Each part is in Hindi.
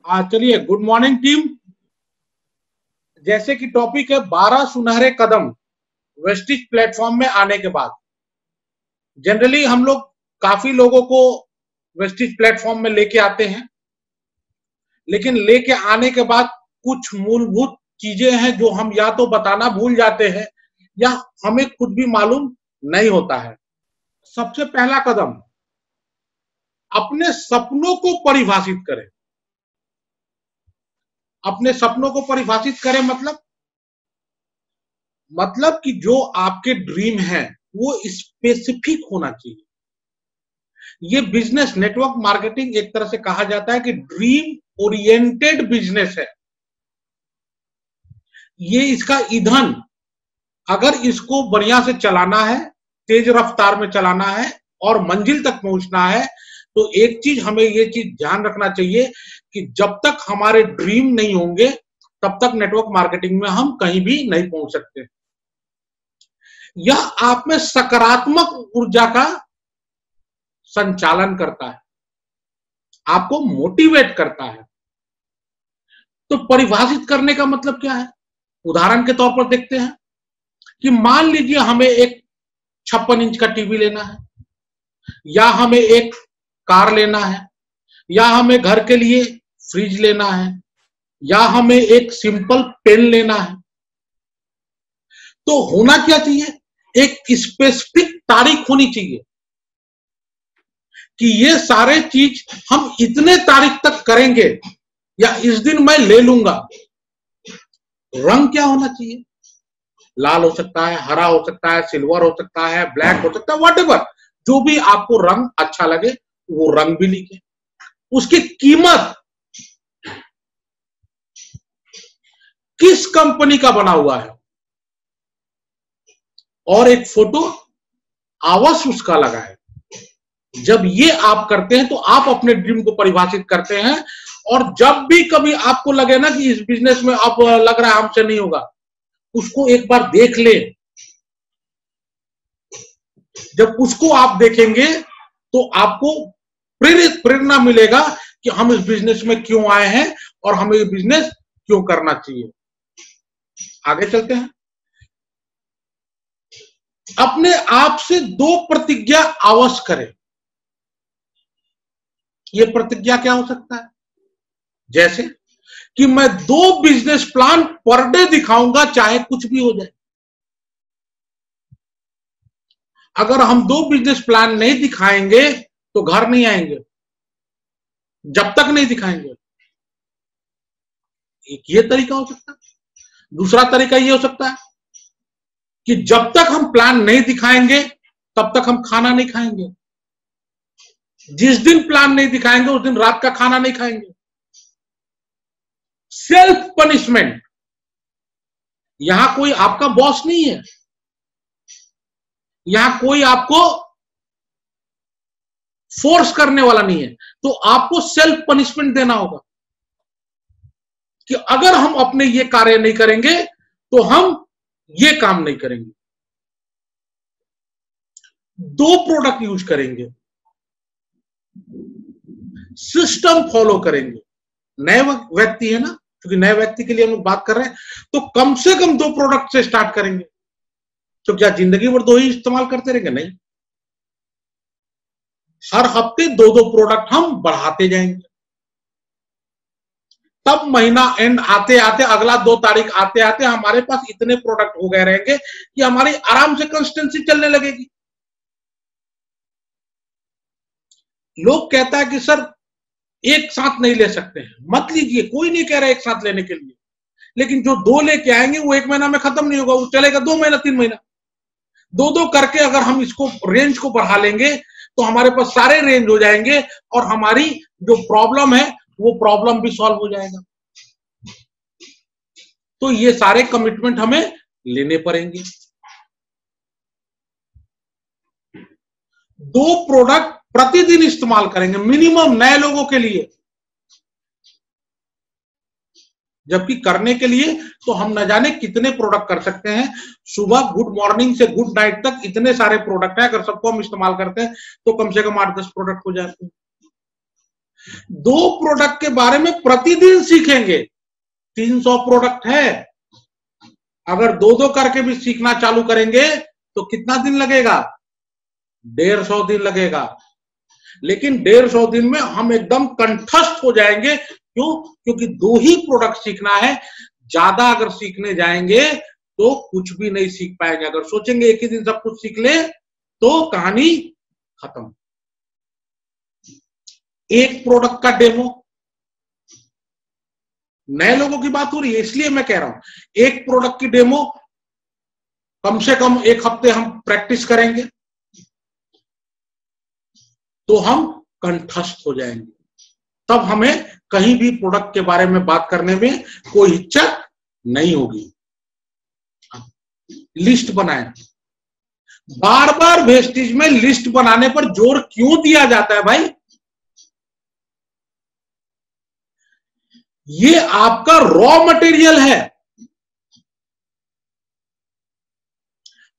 चलिए, गुड मॉर्निंग टीम। जैसे कि टॉपिक है 12 सुनहरे कदम वेस्टिज प्लेटफॉर्म में आने के बाद। जनरली हम लोग काफी लोगों को वेस्टिज प्लेटफॉर्म में लेके आते हैं, लेकिन लेके आने के बाद कुछ मूलभूत चीजें हैं जो हम या तो बताना भूल जाते हैं या हमें खुद भी मालूम नहीं होता है। सबसे पहला कदम, अपने सपनों को परिभाषित करें। अपने सपनों को परिभाषित करें मतलब कि जो आपके ड्रीम है वो स्पेसिफिक होना चाहिए। ये बिजनेस नेटवर्क मार्केटिंग एक तरह से कहा जाता है कि ड्रीम ओरिएंटेड बिजनेस है। ये इसका ईंधन, अगर इसको बढ़िया से चलाना है, तेज रफ्तार में चलाना है और मंजिल तक पहुंचना है, तो एक चीज हमें ये चीज ध्यान रखना चाहिए कि जब तक हमारे ड्रीम नहीं होंगे तब तक नेटवर्क मार्केटिंग में हम कहीं भी नहीं पहुंच सकते। यह आप में सकारात्मक ऊर्जा का संचालन करता है, आपको मोटिवेट करता है। तो परिभाषित करने का मतलब क्या है? उदाहरण के तौर पर देखते हैं कि मान लीजिए हमें एक 56 इंच का टीवी लेना है, या हमें एक कार लेना है, या हमें घर के लिए फ्रिज लेना है, या हमें एक सिंपल पेन लेना है। तो होना क्या चाहिए? एक स्पेसिफिक तारीख होनी चाहिए कि ये सारे चीज हम इतने तारीख तक करेंगे या इस दिन मैं ले लूंगा। रंग क्या होना चाहिए? लाल हो सकता है, हरा हो सकता है, सिल्वर हो सकता है, ब्लैक हो सकता है, व्हाटएवर, जो भी आपको रंग अच्छा लगे वो रंग भी लिखे। उसकी कीमत किस कंपनी का बना हुआ है, और एक फोटो अवश्य उसका लगाए। जब ये आप करते हैं तो आप अपने ड्रीम को परिभाषित करते हैं। और जब भी कभी आपको लगे ना कि इस बिजनेस में अब लग रहा है हमसे नहीं होगा, उसको एक बार देख ले। जब उसको आप देखेंगे तो आपको प्रेरणा मिलेगा कि हम इस बिजनेस में क्यों आए हैं और हमें ये बिजनेस क्यों करना चाहिए। आगे चलते हैं। अपने आप से 2 प्रतिज्ञा अवश्य करें। ये प्रतिज्ञा क्या हो सकता है? जैसे कि मैं 2 बिजनेस प्लान पर डे दिखाऊंगा, चाहे कुछ भी हो जाए। अगर हम 2 बिजनेस प्लान नहीं दिखाएंगे तो घर नहीं आएंगे, जब तक नहीं दिखाएंगे। एक ये तरीका हो सकता है। दूसरा तरीका ये हो सकता है कि जब तक हम प्लान नहीं दिखाएंगे तब तक हम खाना नहीं खाएंगे। जिस दिन प्लान नहीं दिखाएंगे उस दिन रात का खाना नहीं खाएंगे। Self punishment. यहां कोई आपका बॉस नहीं है, यहां कोई आपको फोर्स करने वाला नहीं है, तो आपको सेल्फ पनिशमेंट देना होगा कि अगर हम अपने ये कार्य नहीं करेंगे तो हम ये काम नहीं करेंगे। 2 प्रोडक्ट यूज करेंगे, सिस्टम फॉलो करेंगे। नए व्यक्ति है ना, क्योंकि नए व्यक्ति के लिए हम लोग बात कर रहे हैं, तो कम से कम 2 प्रोडक्ट से स्टार्ट करेंगे। तो क्या जिंदगी भर 2 ही इस्तेमाल करते रहेंगे? नहीं, हर हफ्ते 2-2 प्रोडक्ट हम बढ़ाते जाएंगे। तब महीना एंड आते आते, अगला 2 तारीख आते आते हमारे पास इतने प्रोडक्ट हो गए रहेंगे कि हमारी आराम से कंसिस्टेंसी चलने लगेगी। लोग कहता है कि सर एक साथ नहीं ले सकते हैं। मत लीजिए, कोई नहीं कह रहा एक साथ लेने के लिए, लेकिन जो 2 लेके आएंगे वो 1 महीना में खत्म नहीं होगा, वो चलेगा 2 महीना 3 महीना। 2-2 करके अगर हम इसको रेंज को बढ़ा लेंगे तो हमारे पास सारे रेंज हो जाएंगे और हमारी जो प्रॉब्लम है वो प्रॉब्लम भी सॉल्व हो जाएगा। तो ये सारे कमिटमेंट हमें लेने पड़ेंगे। 2 प्रोडक्ट प्रतिदिन इस्तेमाल करेंगे मिनिमम, नए लोगों के लिए। जबकि करने के लिए तो हम न जाने कितने प्रोडक्ट कर सकते हैं। सुबह गुड मॉर्निंग से गुड नाइट तक इतने सारे प्रोडक्ट हैं, अगर सबको हम इस्तेमाल करते हैं तो कम से कम 8-10 प्रोडक्ट हो जाते हैं। 2 प्रोडक्ट के बारे में प्रतिदिन सीखेंगे। 300 प्रोडक्ट है, अगर 2-2 करके भी सीखना चालू करेंगे तो कितना दिन लगेगा? 150 दिन लगेगा। लेकिन 150 दिन में हम एकदम कंठस्थ हो जाएंगे। क्यों? क्योंकि 2 ही प्रोडक्ट सीखना है। ज्यादा अगर सीखने जाएंगे तो कुछ भी नहीं सीख पाएंगे। अगर सोचेंगे एक ही दिन सब कुछ सीख ले तो कहानी खत्म। एक प्रोडक्ट का डेमो, नए लोगों की बात हो रही है इसलिए मैं कह रहा हूं, एक प्रोडक्ट की डेमो कम से कम 1 हफ्ते हम प्रैक्टिस करेंगे तो हम कंठस्थ हो जाएंगे। तब हमें कहीं भी प्रोडक्ट के बारे में बात करने में कोई हिचक नहीं होगी। लिस्ट बनाएं। बार बार वेस्टेज में लिस्ट बनाने पर जोर क्यों दिया जाता है भाई? ये आपका रॉ मटेरियल है,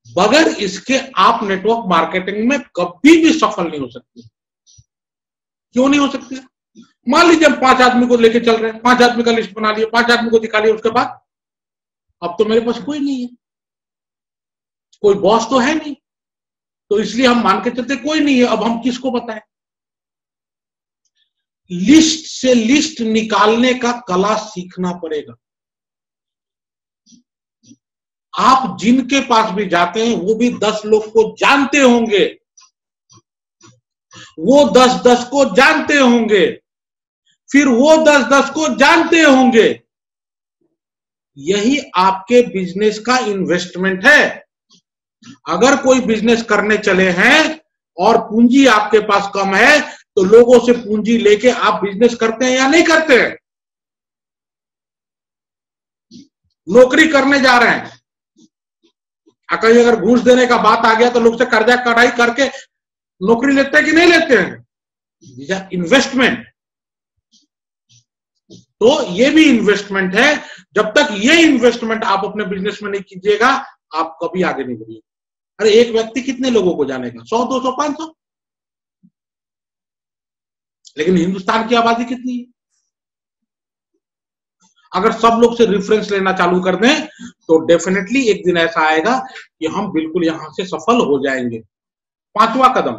बगैर इसके आप नेटवर्क मार्केटिंग में कभी भी सफल नहीं हो सकते। क्यों नहीं हो सकते? मान लीजिए हम 5 आदमी को लेके चल रहे हैं, 5 आदमी का लिस्ट बना लिया, 5 आदमी को दिखा लिया, उसके बाद अब तो मेरे पास कोई नहीं है, कोई बॉस तो है नहीं, तो इसलिए हम मान के चलते कोई नहीं है, अब हम किसको बताएं? लिस्ट से लिस्ट निकालने का कला सीखना पड़ेगा। आप जिनके पास भी जाते हैं वो भी 10 लोग को जानते होंगे, वो 10-10 को जानते होंगे, फिर वो 10-10 को जानते होंगे। यही आपके बिजनेस का इन्वेस्टमेंट है। अगर कोई बिजनेस करने चले हैं और पूंजी आपके पास कम है तो लोगों से पूंजी लेके आप बिजनेस करते हैं या नहीं करते हैं? नौकरी करने जा रहे हैं, कहीं अगर घूस देने का बात आ गया तो लोग से कर्जा कढ़ाई करके नौकरी लेते हैं कि नहीं लेते हैं? इन्वेस्टमेंट। तो ये भी इन्वेस्टमेंट है। जब तक ये इन्वेस्टमेंट आप अपने बिजनेस में नहीं कीजिएगा आप कभी आगे नहीं बढ़िएगा। अरे एक व्यक्ति कितने लोगों को जानेगा? 100, 200, 500? लेकिन हिंदुस्तान की आबादी कितनी है? अगर सब लोग से रेफरेंस लेना चालू कर दें तो डेफिनेटली एक दिन ऐसा आएगा कि हम बिल्कुल यहां से सफल हो जाएंगे। 5वां कदम,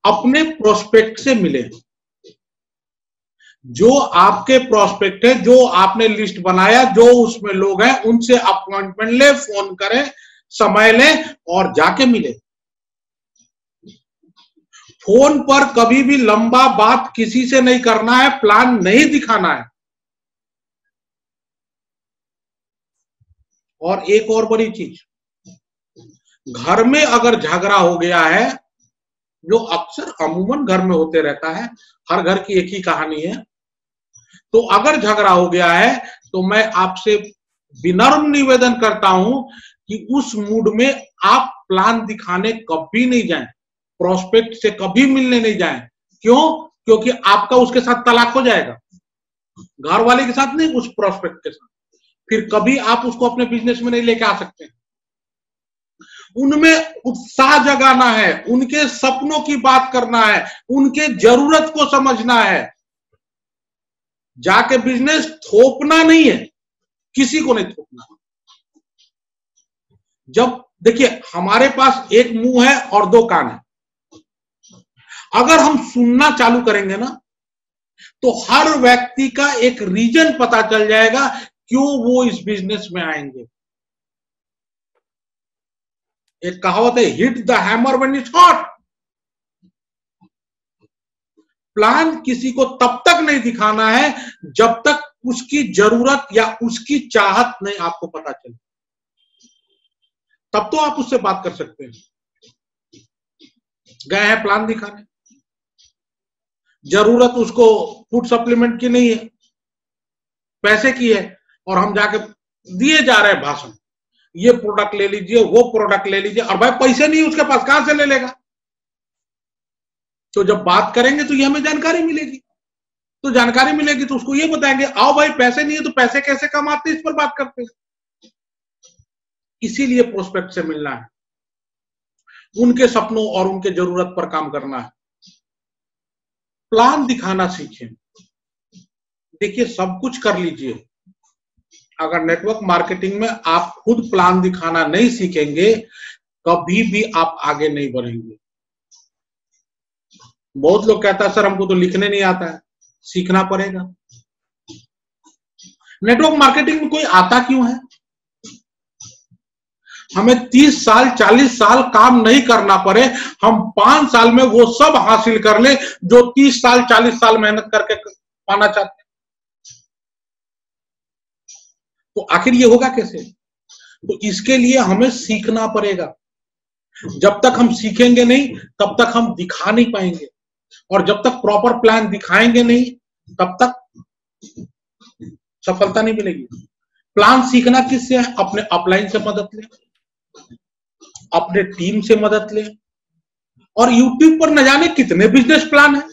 अपने प्रोस्पेक्ट से मिले। जो आपके प्रोस्पेक्ट है, जो आपने लिस्ट बनाया, जो उसमें लोग हैं, उनसे अपॉइंटमेंट ले, फोन करें, समय ले और जाके मिले। फोन पर कभी भी लंबा बात किसी से नहीं करना है, प्लान नहीं दिखाना है। और एक और बड़ी चीज, घर में अगर झगड़ा हो गया है, जो अक्सर अमूमन घर में होते रहता है, हर घर की एक ही कहानी है, तो अगर झगड़ा हो गया है तो मैं आपसे विनम्र निवेदन करता हूं कि उस मूड में आप प्लान दिखाने कभी नहीं जाएं, प्रोस्पेक्ट से कभी मिलने नहीं जाएं। क्यों? क्योंकि आपका उसके साथ तलाक हो जाएगा, घर वाले के साथ नहीं, उस प्रोस्पेक्ट के साथ। फिर कभी आप उसको अपने बिजनेस में नहीं लेके आ सकते। उनमें उत्साह जगाना है, उनके सपनों की बात करना है, उनके जरूरत को समझना है। जाके बिजनेस थोपना नहीं है, किसी को नहीं थोपना। जब देखिए हमारे पास एक मुंह है और 2 कान है, अगर हम सुनना चालू करेंगे ना तो हर व्यक्ति का एक रीजन पता चल जाएगा क्यों वो इस बिजनेस में आएंगे। एक कहावत है, hit the hammer when it's hot. Plan किसी को तब तक नहीं दिखाना है जब तक उसकी जरूरत या उसकी चाहत नहीं आपको पता चले, तब तो आप उससे बात कर सकते हैं। गए हैं प्लान दिखाने, जरूरत उसको फूड सप्लीमेंट की नहीं है, पैसे की है, और हम जाके दिए जा रहे हैं भाषण, ये प्रोडक्ट ले लीजिए, वो प्रोडक्ट ले लीजिए, और भाई पैसे नहीं उसके पास, कहां से ले लेगा? तो जब बात करेंगे तो ये हमें जानकारी मिलेगी, तो जानकारी मिलेगी तो उसको ये बताएंगे, आओ भाई पैसे नहीं है तो पैसे कैसे कमाते, इस पर बात करते हैं। इसीलिए प्रोस्पेक्ट से मिलना है, उनके सपनों और उनके जरूरत पर काम करना है। प्लान दिखाना सीखें। देखिए, सब कुछ कर लीजिए, अगर नेटवर्क मार्केटिंग में आप खुद प्लान दिखाना नहीं सीखेंगे, कभी भी आप आगे नहीं बढ़ेंगे। बहुत लोग कहता है सर हमको तो लिखने नहीं आता है, सीखना पड़ेगा। नेटवर्क मार्केटिंग में कोई आता क्यों है? हमें 30 साल 40 साल काम नहीं करना पड़े, हम 5 साल में वो सब हासिल कर ले जो 30 साल 40 साल मेहनत करके पाना चाहते हैं। तो आखिर ये होगा कैसे? तो इसके लिए हमें सीखना पड़ेगा। जब तक हम सीखेंगे नहीं तब तक हम दिखा नहीं पाएंगे, और जब तक प्रॉपर प्लान दिखाएंगे नहीं तब तक सफलता नहीं मिलेगी। प्लान सीखना किससे है? अपने अपलाइन से मदद लें, अपने टीम से मदद लें, और यूट्यूब पर न जाने कितने बिजनेस प्लान है।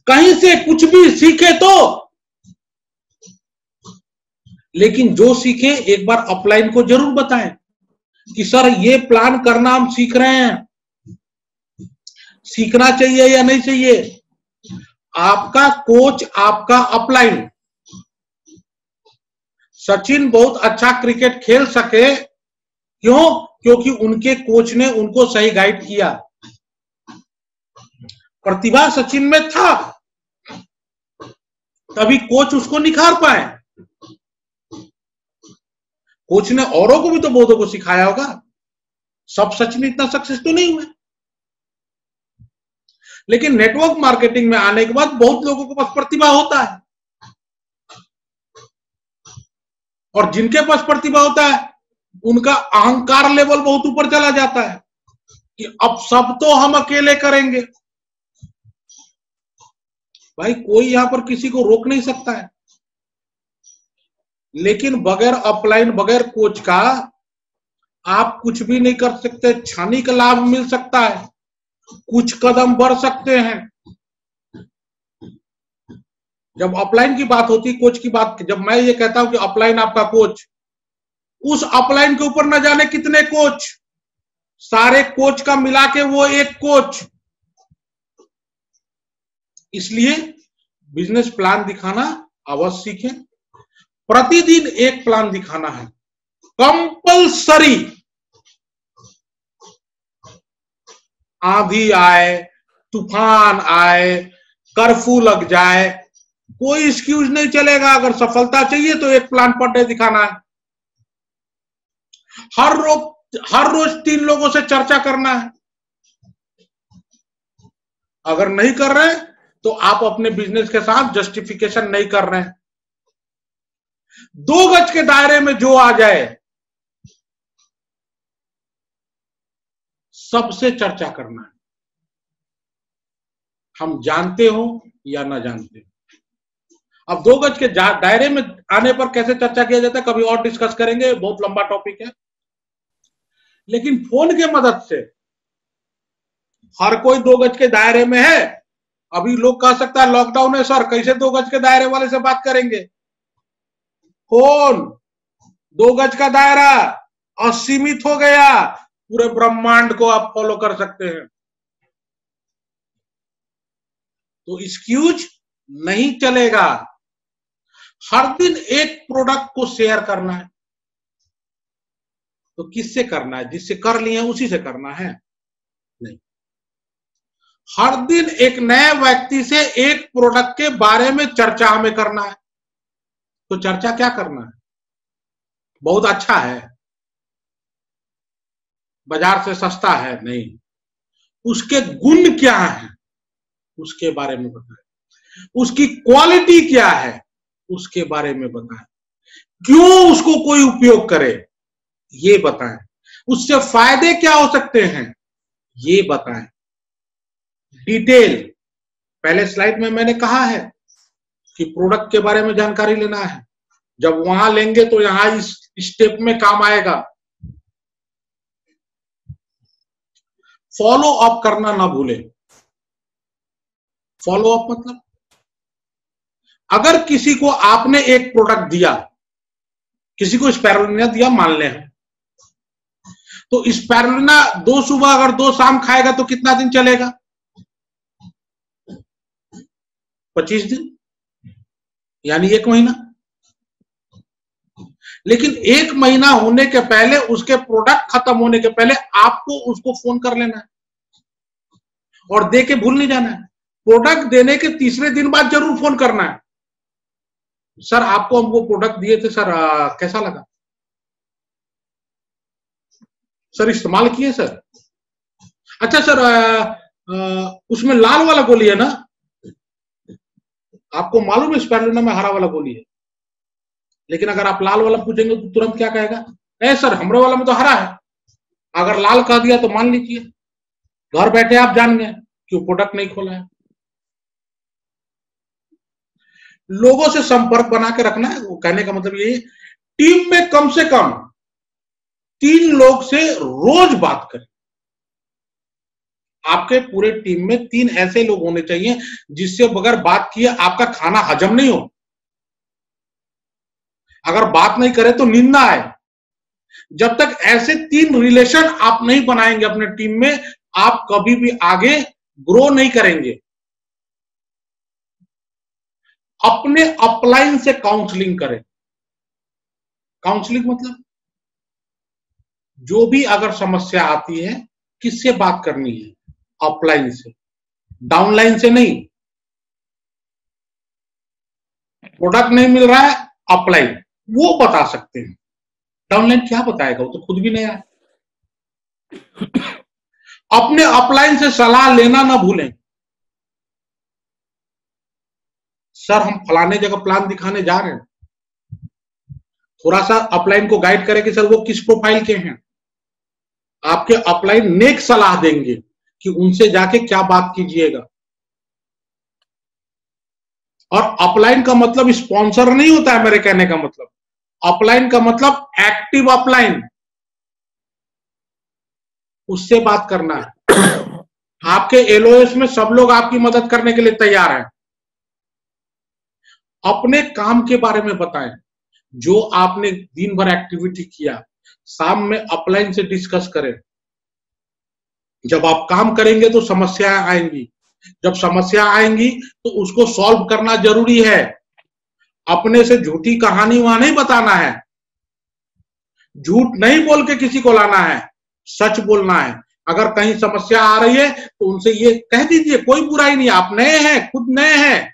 कहीं से कुछ भी सीखे तो, लेकिन जो सीखे एक बार अपलाइन को जरूर बताएं कि सर ये प्लान करना हम सीख रहे हैं, सीखना चाहिए या नहीं चाहिए। आपका कोच आपका अपलाइन। सचिन बहुत अच्छा क्रिकेट खेल सके, क्यों? क्योंकि उनके कोच ने उनको सही गाइड किया। प्रतिभा सचिन में था, तभी कोच उसको निखार पाए। कोच ने औरों को भी तो बहुतों को सिखाया होगा, सब सचिन इतना सक्सेस तो नहीं हुए। लेकिन नेटवर्क मार्केटिंग में आने के बाद बहुत लोगों के पास प्रतिभा होता है, और जिनके पास प्रतिभा होता है उनका अहंकार लेवल बहुत ऊपर चला जाता है कि अब सब तो हम अकेले करेंगे। भाई कोई यहां पर किसी को रोक नहीं सकता है, लेकिन बगैर अपलाइन बगैर कोच का आप कुछ भी नहीं कर सकते। क्षणिक लाभ मिल सकता है, कुछ कदम बढ़ सकते हैं। जब अपलाइन की बात होती, कोच की बात, जब मैं ये कहता हूं कि अपलाइन आपका कोच, उस अपलाइन के ऊपर न जाने कितने कोच, सारे कोच का मिला के वो एक कोच। इसलिए बिजनेस प्लान दिखाना अवश्य सीखें। प्रतिदिन एक प्लान दिखाना है कंपल्सरी। आंधी आए, तूफान आए, कर्फ्यू लग जाए, कोई एक्सक्यूज नहीं चलेगा। अगर सफलता चाहिए तो एक प्लान पर डे दिखाना है। हर रोज 3 लोगों से चर्चा करना है। अगर नहीं कर रहे तो आप अपने बिजनेस के साथ जस्टिफिकेशन नहीं कर रहे हैं। 2 गज के दायरे में जो आ जाए सबसे चर्चा करना है, हम जानते हो या ना जानते हो। अब 2 गज के दायरे में आने पर कैसे चर्चा किया जाता है कभी और डिस्कस करेंगे, बहुत लंबा टॉपिक है। लेकिन फोन के मदद से हर कोई 2 गज के दायरे में है। अभी लोग कह सकता है लॉकडाउन है सर, कैसे 2 गज के दायरे वाले से बात करेंगे। फोन 2 गज का दायरा असीमित हो गया, पूरे ब्रह्मांड को आप फॉलो कर सकते हैं। तो एक्सक्यूज नहीं चलेगा। हर दिन एक प्रोडक्ट को शेयर करना है। तो किससे करना है? जिससे कर लिए उसी से करना है? नहीं। हर दिन एक नए व्यक्ति से एक प्रोडक्ट के बारे में चर्चा हमें करना है। तो चर्चा क्या करना है? बहुत अच्छा है, बाजार से सस्ता है, नहीं, उसके गुण क्या है उसके बारे में बताएं, उसकी क्वालिटी क्या है उसके बारे में बताएं, क्यों उसको कोई उपयोग करे ये बताएं, उससे फायदे क्या हो सकते हैं ये बताएं। डिटेल, पहले स्लाइड में मैंने कहा है कि प्रोडक्ट के बारे में जानकारी लेना है। जब वहां लेंगे तो यहां इस स्टेप में काम आएगा। फॉलो अप करना ना भूले। फॉलो अप मतलब, अगर किसी को आपने एक प्रोडक्ट दिया, किसी को स्पाइरुलिना दिया मान ले, तो स्पाइरुलिना 2 सुबह अगर 2 शाम खाएगा तो कितना दिन चलेगा? 25 दिन, यानी 1 महीना। लेकिन 1 महीना होने के पहले, उसके प्रोडक्ट खत्म होने के पहले आपको उसको फोन कर लेना है और दे के भूल नहीं जाना है। प्रोडक्ट देने के तीसरे दिन बाद जरूर फोन करना है, सर आपको हम वो प्रोडक्ट दिए थे सर, कैसा लगा सर, इस्तेमाल किए सर? अच्छा सर, उसमें लाल वाला गोली है ना, आपको मालूम है स्पाइरुलिना में हरा वाला गोली है। लेकिन अगर आप लाल वाला पूछेंगे तो तुरंत क्या कहेगा, ए सर हमरे वाला में तो हरा है। अगर लाल कह दिया तो मान लीजिए घर बैठे आप जान गए कि वो प्रोडक्ट नहीं खोला है। लोगों से संपर्क बना के रखना है, वो कहने का मतलब यही, टीम में कम से कम 3 लोग से रोज बात करें। आपके पूरे टीम में 3 ऐसे लोग होने चाहिए जिससे बगैर बात किए आपका खाना हजम नहीं हो। अगर बात नहीं करे तो नींद ना आए। जब तक ऐसे 3 रिलेशन आप नहीं बनाएंगे अपने टीम में, आप कभी भी आगे ग्रो नहीं करेंगे। अपने अपलाइन से काउंसलिंग करें। काउंसलिंग मतलब जो भी अगर समस्या आती है, किससे बात करनी है? अपलाइन से, डाउनलाइन से नहीं। प्रोडक्ट नहीं मिल रहा है, अपलाइन वो बता सकते हैं। डाउनलाइन क्या बताएगा, वो तो खुद भी नहीं आया। अपने अपलाइन से सलाह लेना ना भूलें। सर हम फलाने जगह प्लान दिखाने जा रहे हैं, थोड़ा सा अपलाइन को गाइड करें कि सर वो किस प्रोफाइल के हैं। आपके अपलाइन नेक सलाह देंगे कि उनसे जाके क्या बात कीजिएगा। और अपलाइन का मतलब स्पॉन्सर नहीं होता है, मेरे कहने का मतलब अपलाइन का मतलब एक्टिव अपलाइन, उससे बात करना है। आपके एलओएस में सब लोग आपकी मदद करने के लिए तैयार हैं। अपने काम के बारे में बताएं, जो आपने दिन भर एक्टिविटी किया, शाम में अपलाइन से डिस्कस करें। जब आप काम करेंगे तो समस्याएं आएंगी, जब समस्या आएंगी तो उसको सॉल्व करना जरूरी है। अपने से झूठी कहानी वहां नहीं बताना है, झूठ नहीं बोल के किसी को लाना है, सच बोलना है। अगर कहीं समस्या आ रही है तो उनसे ये कह दीजिए, कोई बुराई नहीं, आप नए हैं, खुद नए हैं,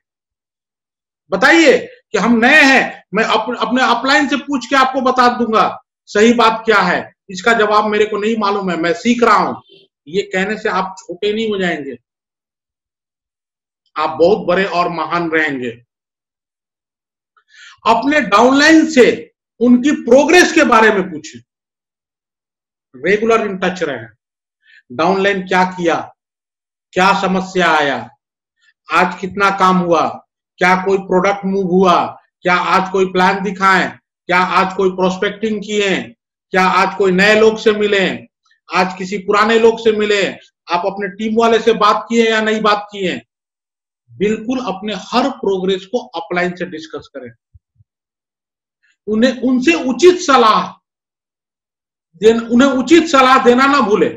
बताइए कि हम नए हैं, मैं अपने अपलाइन से पूछ के आपको बता दूंगा सही बात क्या है, इसका जवाब मेरे को नहीं मालूम है, मैं सीख रहा हूं। ये कहने से आप छोटे नहीं हो जाएंगे, आप बहुत बड़े और महान रहेंगे। अपने डाउनलाइन से उनकी प्रोग्रेस के बारे में पूछें, रेगुलर इन टच रहें। डाउनलाइन क्या किया, क्या समस्या आया, आज कितना काम हुआ, क्या कोई प्रोडक्ट मूव हुआ, क्या आज कोई प्लान दिखाएं, क्या आज कोई प्रोस्पेक्टिंग किए, क्या आज कोई नए लोग से मिले, आज किसी पुराने लोग से मिले, आप अपने टीम वाले से बात किए या नहीं बात किए। बिल्कुल अपने हर प्रोग्रेस को अपलाइन से डिस्कस करें। उनसे उचित सलाह उन्हें उचित सलाह देना ना भूले।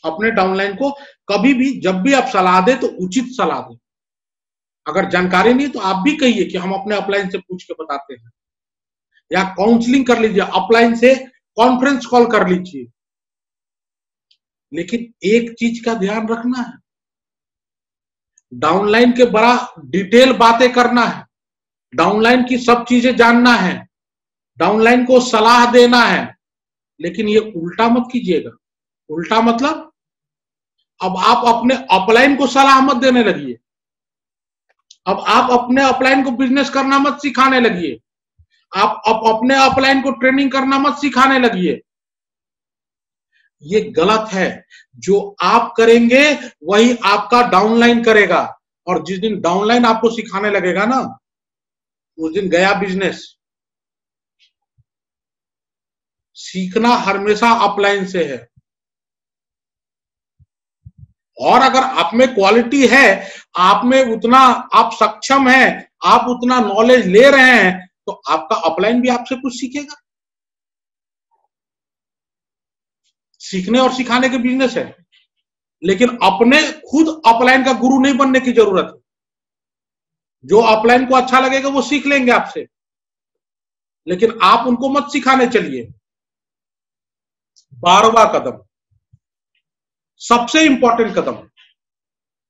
अपने डाउनलाइन को कभी भी जब भी आप सलाह दें तो उचित सलाह दें। अगर जानकारी नहीं तो आप भी कहिए कि हम अपने अपलाइन से पूछ के बताते हैं, या काउंसलिंग कर लीजिए, अपलाइन से कॉन्फ्रेंस कॉल कर लीजिए। लेकिन एक चीज का ध्यान रखना है, डाउनलाइन के बड़ा डिटेल बातें करना है, डाउनलाइन की सब चीजें जानना है, डाउनलाइन को सलाह देना है, लेकिन ये उल्टा मत कीजिएगा। उल्टा मतलब अब आप अपने अपलाइन को सलाह मत देने लगिए, अब आप अपने अपलाइन को बिजनेस करना मत सिखाने लगिए, आप अपने अपलाइन को ट्रेनिंग करना मत सिखाने लगिए। ये गलत है। जो आप करेंगे वही आपका डाउनलाइन करेगा, और जिस दिन डाउनलाइन आपको सिखाने लगेगा ना, उस दिन गया बिजनेस। सीखना हमेशा अपलाइन से है। और अगर आप में क्वालिटी है, आप में उतना आप सक्षम हैं, आप उतना नॉलेज ले रहे हैं, तो आपका अपलाइन भी आपसे कुछ सीखेगा। सीखने और सिखाने के बिजनेस है। लेकिन अपने खुद अपलाइन का गुरु नहीं बनने की जरूरत है। जो अपलाइन को अच्छा लगेगा वो सीख लेंगे आपसे, लेकिन आप उनको मत सिखाने चलिए। 12वां कदम, सबसे इंपॉर्टेंट कदम।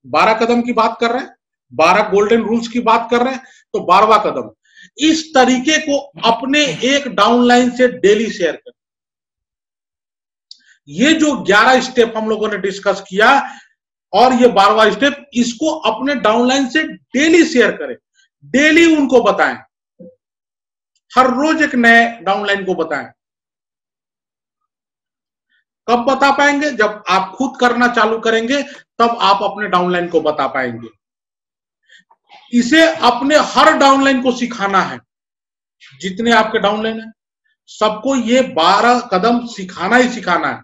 12 कदम की बात कर रहे हैं, 12 गोल्डन रूल्स की बात कर रहे हैं, तो 12वां कदम, इस तरीके को अपने एक डाउनलाइन से डेली शेयर करें। ये जो 11 स्टेप हम लोगों ने डिस्कस किया और ये 12वां स्टेप, इसको अपने डाउनलाइन से डेली शेयर करें, डेली उनको बताएं, हर रोज एक नए डाउनलाइन को बताएं। कब बता पाएंगे? जब आप खुद करना चालू करेंगे, तब आप अपने डाउनलाइन को बता पाएंगे। इसे अपने हर डाउनलाइन को सिखाना है, जितने आपके डाउनलाइन है सबको ये 12 कदम सिखाना ही सिखाना है।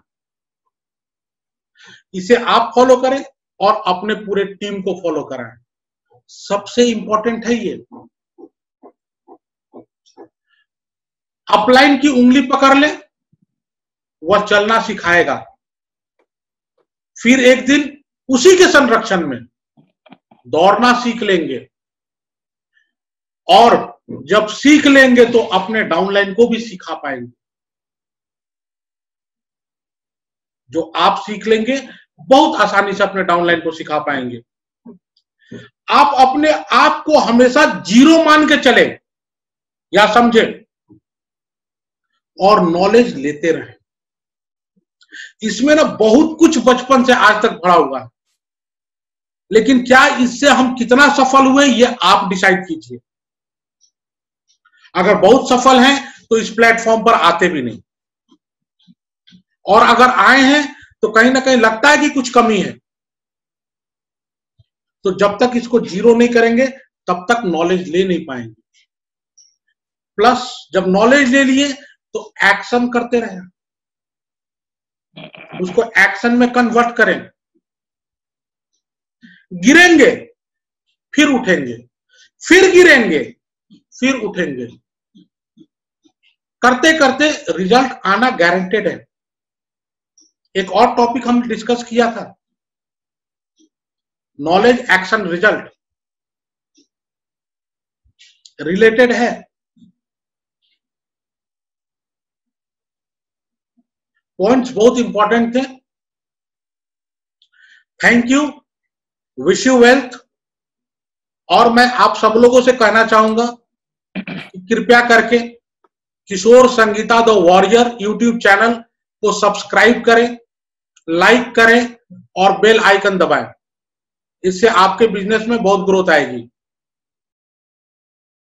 इसे आप फॉलो करें और अपने पूरे टीम को फॉलो कराएं। सबसे इंपॉर्टेंट है ये। अपलाइन की उंगली पकड़ ले, वह चलना सिखाएगा। फिर एक दिन उसी के संरक्षण में दौड़ना सीख लेंगे, और जब सीख लेंगे तो अपने डाउनलाइन को भी सिखा पाएंगे। जो आप सीख लेंगे, बहुत आसानी से अपने डाउनलाइन को सिखा पाएंगे। आप अपने आप को हमेशा जीरो मान के चले या समझे, और नॉलेज लेते रहें। इसमें ना बहुत कुछ बचपन से आज तक भरा हुआ है, लेकिन क्या इससे हम कितना सफल हुए ये आप डिसाइड कीजिए। अगर बहुत सफल हैं तो इस प्लेटफॉर्म पर आते भी नहीं, और अगर आए हैं तो कहीं ना कहीं लगता है कि कुछ कमी है। तो जब तक इसको जीरो नहीं करेंगे तब तक नॉलेज ले नहीं पाएंगे। प्लस जब नॉलेज ले लिए तो एक्शन करते रहें, उसको एक्शन में कन्वर्ट करें। गिरेंगे फिर उठेंगे, फिर गिरेंगे फिर उठेंगे, करते करते रिजल्ट आना गारंटेड है। एक और टॉपिक हम डिस्कस किया था, नॉलेज एक्शन रिजल्ट रिलेटेड है। पॉइंट्स बहुत इंपॉर्टेंट थे। Thank you, wish you wealth. और मैं आप सब लोगों से कहना चाहूंगा कि कृपया करके Kishore Sangeeta the warrior YouTube channel को सब्सक्राइब करें, लाइक करें और बेल आइकन दबाएं। इससे आपके बिजनेस में बहुत ग्रोथ आएगी।